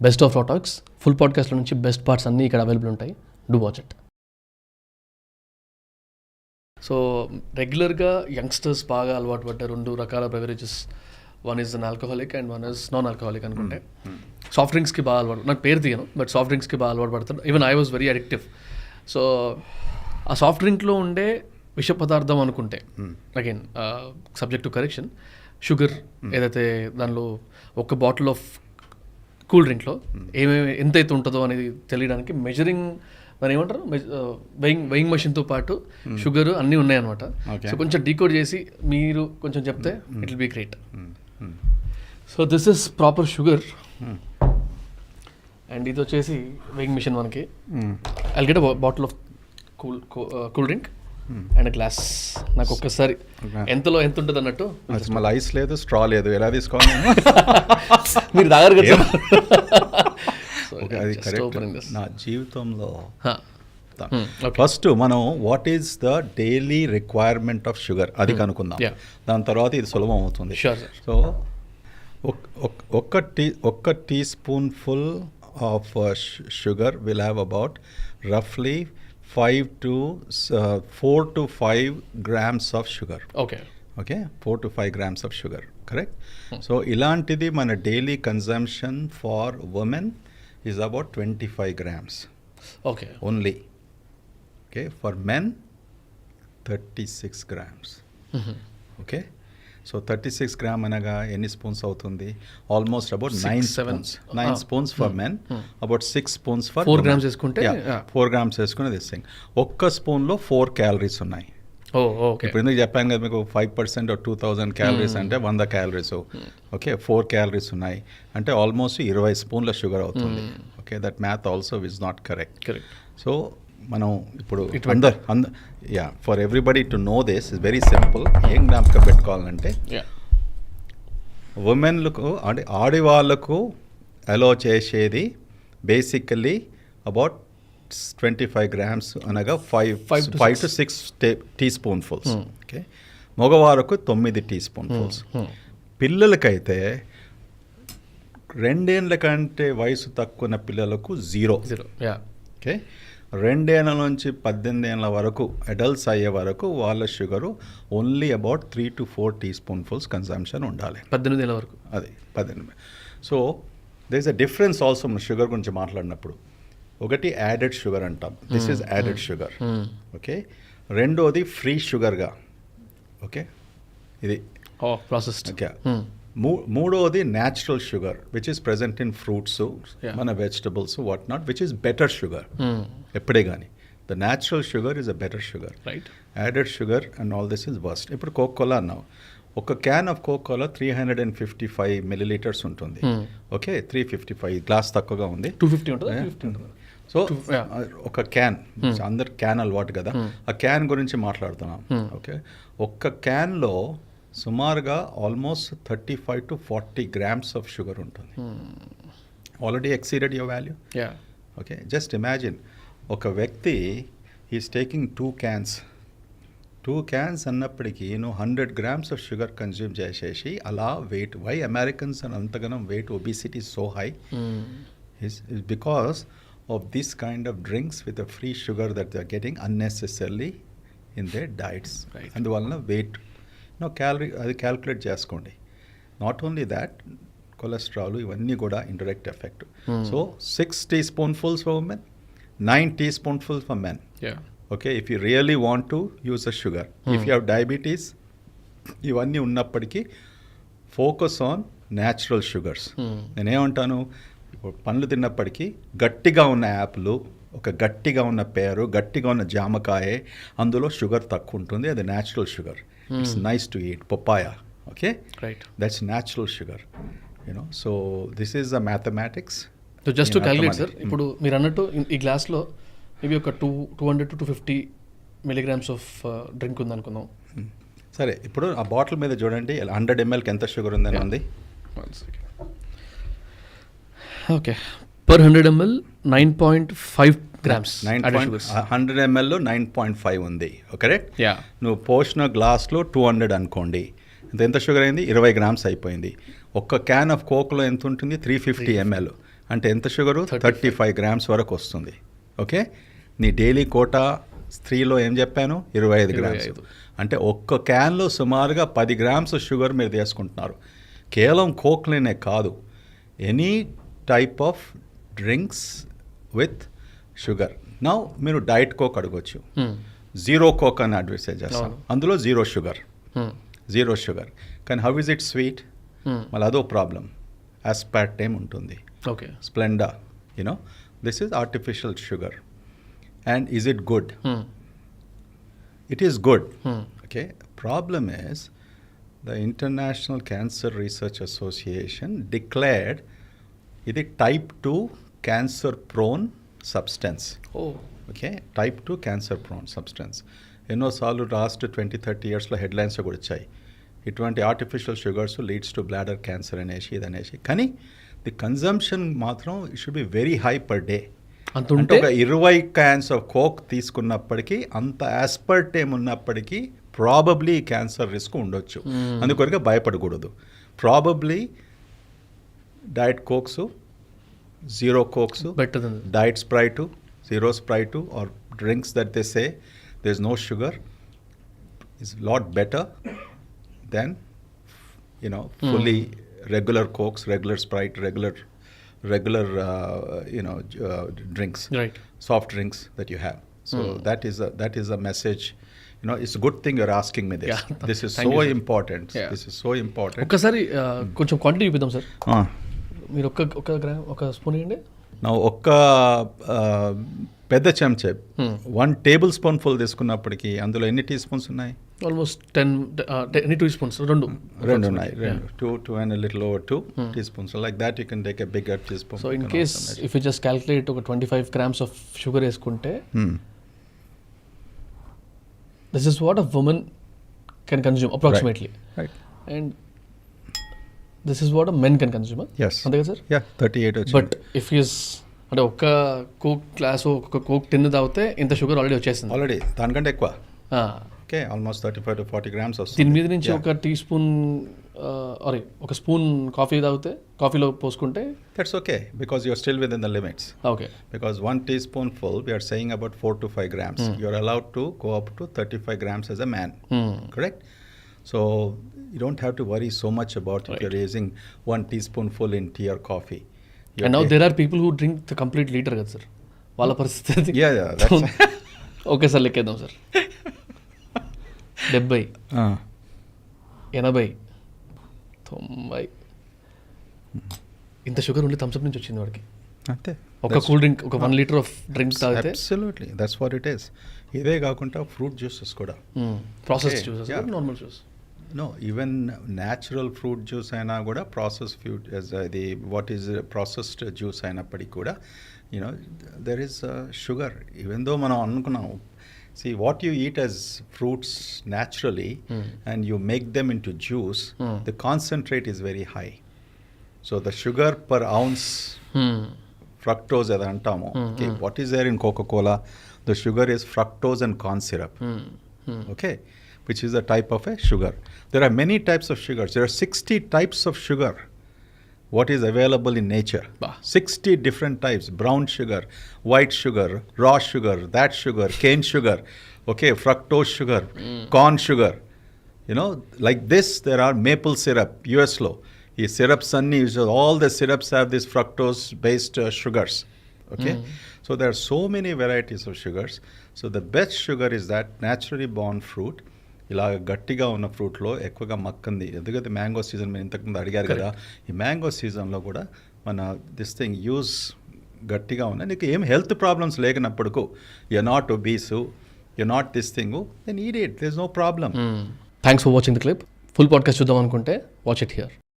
Best of law talks full పాడ్కాస్ట్లో నుంచి best parts అన్నీ ఇక్కడ అవైలబుల్ ఉంటాయి. Do watch it. సో రెగ్యులర్గా యంగ్స్టర్స్ బాగా అలవాటు పడ్డారు 2 రకాల beverages. One is un alcoholic and one is non alcoholic అనుకుంటే. సాఫ్ట్ డ్రింక్స్కి బాగా అలవాటు, నాకు పేరు తీయను బట్ సాఫ్ట్ డ్రింక్స్కి బాగా అలవాటు పడతారు. Even I was very addictive. So ఆ సాఫ్ట్ డ్రింక్లో ఉండే విష పదార్థం అనుకుంటే, again subject to correction, sugar ఏదైతే దానిలో ఒక బాటిల్ ఆఫ్ కూల్ డ్రింక్లో ఎంతైతే ఉంటుందో అనేది తెలియడానికి మెజరింగ్, దాని ఏమంటారు, వెయింగ్ మెషిన్తో పాటు షుగర్ అన్నీ ఉన్నాయన్నమాట. సో కొంచెం డీకోడ్ చేసి మీరు కొంచెం చెప్తే it will be great. So this is proper sugar and ఇది వచ్చేసి వెయింగ్ మెషిన్ మనకి. I'll get bottle of cool drink and glass. నాకు ఒక్కసారి ఎంతలో ఎంత ఉంటుంది అన్నట్టు. మళ్ళీ ఐస్ లేదు, స్ట్రా లేదు, ఎలా తీసుకోవాలి? మీరు తాగారు కదా. అది కరెక్ట్. నా జీవితంలో ఫస్ట్ మనం what is the daily requirement of sugar అది కనుక్కుందాం. దాని తర్వాత ఇది సులభం అవుతుంది. సో ఒక్క tea spoon full of sugar will have about రఫ్లీ 4 to 5 grams of sugar. Okay, 4 to 5 grams of sugar, correct? So ilantidi mana daily consumption for women is about 25 grams. Okay. Only. Okay, for men 36 grams. Okay, so 36 gram anaga any spoons avutundi? Almost about 9 spoons. 9 spoons for men, about 6 spoons for 4 grams eskunte. 4 grams eskunte this thing. Okka spoon lo 4 calories unnai. Okay. ఇప్పుడు ఎందుకు చెప్పాను కదా మీకు 5% or 2000 calories అంటే 100 calories. Okay, 4 calories ఉన్నాయి అంటే almost 20 స్పూన్ల sugar అవుతుంది. Okay, that math also is not correct. So మనం ఇప్పుడు for everybody to know this is very simple. ఏం జ్ఞాపకం పెట్టుకోవాలంటే ఉమెన్లకు అంటే ఆడవాళ్ళకు అలో చేసేది బేసికలీ అబౌట్ 25 grams అనగా 5 to 6 టీ స్పూన్ఫుల్స్. ఓకే, మగవారికి 9 టీ స్పూన్ఫుల్స్. పిల్లలకైతే 2 ఏళ్ళ కంటే వయసు తక్కువ పిల్లలకు 0. ఓకే, 2 ఏళ్ళ నుంచి 18 ఏళ్ళ వరకు అడల్ట్స్ అయ్యే వరకు వాళ్ళ sugar only about 3 to 4 tea spoonfuls consumption ఉండాలి. 18 ఏళ్ళ వరకు అది 18. So there is a difference also మన షుగర్ గురించి మాట్లాడినప్పుడు. ఒకటి యాడెడ్ షుగర్ అంటాం, this is added sugar. Okay, రెండోది ఫ్రీ షుగర్గా. ఓకే, ఇది ప్రాసెస్డ్. ఓకే, మూడోది natural sugar which is present in fruits, మన vegetables what not, which is better sugar. ఎప్పుడే కానీ the natural sugar is a better sugar. Added sugar and all this is worst. ఇప్పుడు కోకోలా అన్నావు, ఒక can of కోకోలా 355 milliliters ఉంటుంది. Okay, 355 glass తక్కువగా ఉంది, 250 ఉంటుంది. సో ఒక క్యాన్, అందరు క్యాన్ అలవాటు కదా, ఆ క్యాన్ గురించి మాట్లాడుతున్నాం. ఓకే, ఒక్క క్యాన్లో సుమారుగా almost 35 to 40 grams of sugar ఉంటుంది. Already exceeded your value. Okay, just imagine ఒక వ్యక్తి ఈజ్ టేకింగ్ 2 cans అన్నప్పటికీ నువ్వు 100 grams ఆఫ్ షుగర్ కన్జ్యూమ్ చేసేసి అలా వెయిట్. వై అమెరికన్స్ అని అంతగానం weight obesity so high is because of this kind of drinks with the free sugar that they are getting unnecessarily in their diets. అందువలన wait calorie అది calculate చేసుకోండి. Not only that, cholesterol ఇవన్నీ కూడా indirect effect. So 6 teaspoonfuls for women, 9 teaspoonfuls for men. Okay, if you really want to use a sugar, if you have diabetes ఇవన్నీ ఉన్నప్పటికీ focus on natural sugars. నేనేమంటాను, పండ్లు తిన్నప్పటికీ గట్టిగా ఉన్న Apple, ఒక గట్టిగా ఉన్న పేరు, గట్టిగా ఉన్న జామకాయ, అందులో షుగర్ తక్కువ ఉంటుంది, అది natural sugar. It's nice to eat papaya. Okay, that's natural sugar. You know, so this is the mathematics. So just to calculate sir, ఇప్పుడు మీరు అన్నట్టు ఈ గ్లాస్లో మేబీ ఒక 200 to 250 milligrams ఆఫ్ డ్రింక్ ఉంది అనుకుందాం. సరే, ఇప్పుడు ఆ బాటిల్ మీద చూడండి 100 mlకి ఎంత షుగర్ ఉందని ఉంది. Okay, per 100 ml 9.5 grams. 100 ml 9.5 ఉంది. కరెక్ట్. నువ్వు పోసిన గ్లాస్లో 200 అనుకోండి, ఎంత షుగర్ అయింది? 20 grams అయిపోయింది. ఒక్క క్యాన్ ఆఫ్ కోక్లో ఎంత ఉంటుంది? 350 ml. అంటే ఎంత షుగరు 35 గ్రామ్స్ వరకు వస్తుంది. ఓకే, నీ డైలీ కోటా 3లో ఏం చెప్పాను 25 గ్రామ్స్. అంటే ఒక్క క్యాన్లో సుమారుగా 10 గ్రామ్స్ షుగర్ మీరు తీసుకుంటున్నారు. కేవలం కోక్లేనే కాదు, any type of drinks with sugar. Now మీరు డైట్ కోక్ అడగొచ్చు, జీరో కోక్ అని అడ్వర్టైజ్ చేస్తాం, అందులో జీరో షుగర్. కానీ హౌ ఇస్ ఇట్ స్వీట్? మళ్ళీ అదో ప్రాబ్లం, ఆస్పార్టేమ్ ఉంటుంది, okay, Splenda, you know this is artificial sugar. And is it good? It is good. Okay. Problem is, the International Cancer Research Association declared it a type 2 cancer prone substance. Oh. Okay, type 2 cancer prone substance. ఎన్నోసార్లు last 20-30 ఇయర్స్లో headlines కూడా వచ్చాయి, ఇటువంటి artificial sugars leads to bladder cancer అనేసి ఇదనేసి. కానీ the consumption మాత్రం it should be very high per day. అంటే ఒక 20 క్యాన్స్ ఆఫ్ కోక్ తీసుకున్నప్పటికీ, అంత ఆస్పర్టేమ్ ఉన్నప్పటికీ ప్రాబబ్లీ క్యాన్సర్ రిస్క్ ఉండొచ్చు. అందుకొరకే భయపడకూడదు. Probably diet cokes, zero cokes, diet sprite, zero sprite, or drinks that they say there is no sugar is lot better than, you know, fully regular cokes, regular Sprite, regular drinks, right, soft drinks that you have. So that is a message. You know, it's a good thing you're asking me this. Yeah. This is Thank so you, important. Yeah. This is so important. ఒక్కసారి కొంచెం quantity చూపిద్దాం sir. మీరు ఒక gram, ఒక spoon ఇవ్వండి. నా ఒక్క పెద్ద చెంచా 1 టేబుల్ స్పూన్ ఫుల్ తీసుకున్నప్పటికీ అందులో ఎన్ని టీ స్పూన్స్ ఉన్నాయి? ఆల్మోస్ట్ 10 టీ స్పూన్స్, రెండు ఉన్నాయి, 2 and a little over 2 teaspoons. So like that you can take a bigger teaspoon. So in case if you just calculate ఒక 25 grams of sugar వేసుకుంటే this is what a woman can consume approximately. Right. And this is what a men can consume. Yes. అంతే కదా sir? Yeah, 38 వచ్చింది. But if use అంటే ఒక్క coke glass, ఒక coke టిన్ తాగితే ఇంత షుగర్ ఆల్రెడీ వచ్చేసింది. ఆల్రెడీ దానికంటే ఎక్కువ. ఓకే, ఆల్మోస్ట్ 35 to 40 grams వస్తుంది. దీని మీద నుంచి ఒక టీ స్పూన్ ఒక స్పూన్ కాఫీ తాగితే, కాఫీలో పోసుకుంటే that's okay, because you are still within the limits. Okay, because 1 teaspoonful we are saying about 4 to 5 grams. You are allowed to go up to 35 grams as a man. Correct? So you don't have to worry so much about if you're raising 1 teaspoonful in tea or coffee. And now there are people who drink the complete liter కదా sir, వాళ్ళ పరిస్థితి. Yeah, that's okay sir, లెక్కేద్దాం sir. 70, 80, 90 ఇంత sugar ఉండి Thums Up నుంచి వచ్చింది వాడికి. అంతే, ఒక కూల్ డ్రింక్, ఒక 1 liter ఆఫ్ డ్రింక్ తాగితే. Absolutely, that's what it is. ఇదే కాకుండా ఫ్రూట్ జ్యూసెస్ కూడా, process juices, normal juice. No, even natural fruit juice అయినా కూడా processed fruit as the what is processed juice అయినప్పటికీ కూడా, you know, there is sugar. Even though మనం అనుకున్నాం, see what you eat as fruits naturally and you make them into juice, the concentrate is very high. So the sugar per ounce, fructose అది అంటాము. Okay, what is there in Coca-Cola? The sugar is fructose and corn syrup. Okay, which is a type of a sugar. There are many types of sugars. There are 60 types of sugar what is available in nature. 60 different types. Brown sugar, white sugar, raw sugar, that sugar, cane sugar, okay, fructose sugar, corn sugar. You know, like this, there are maple syrup, US law. These syrups, all the syrups have these fructose-based sugars. Okay, so there are so many varieties of sugars. So the best sugar is that naturally born fruit. ఇలా గట్టిగా ఉన్న ఫ్రూట్లో ఎక్కువగా మక్కంది. ఎందుకంటే mango season మీరు ఇంతకుముందు అడిగారు కదా, ఈ మ్యాంగో సీజన్లో కూడా మన దిస్ థింగ్ యూజ్ గట్టిగా ఉన్నాయి. నీకు ఏం హెల్త్ ప్రాబ్లమ్స్ లేకున్నప్పుడు, you're not obese, you're not this thing, then eat it, there's no problem. Thanks for watching the clip. Full podcast చూద్దాం అనుకుంటే వాచ్ ఇట్ హియర్.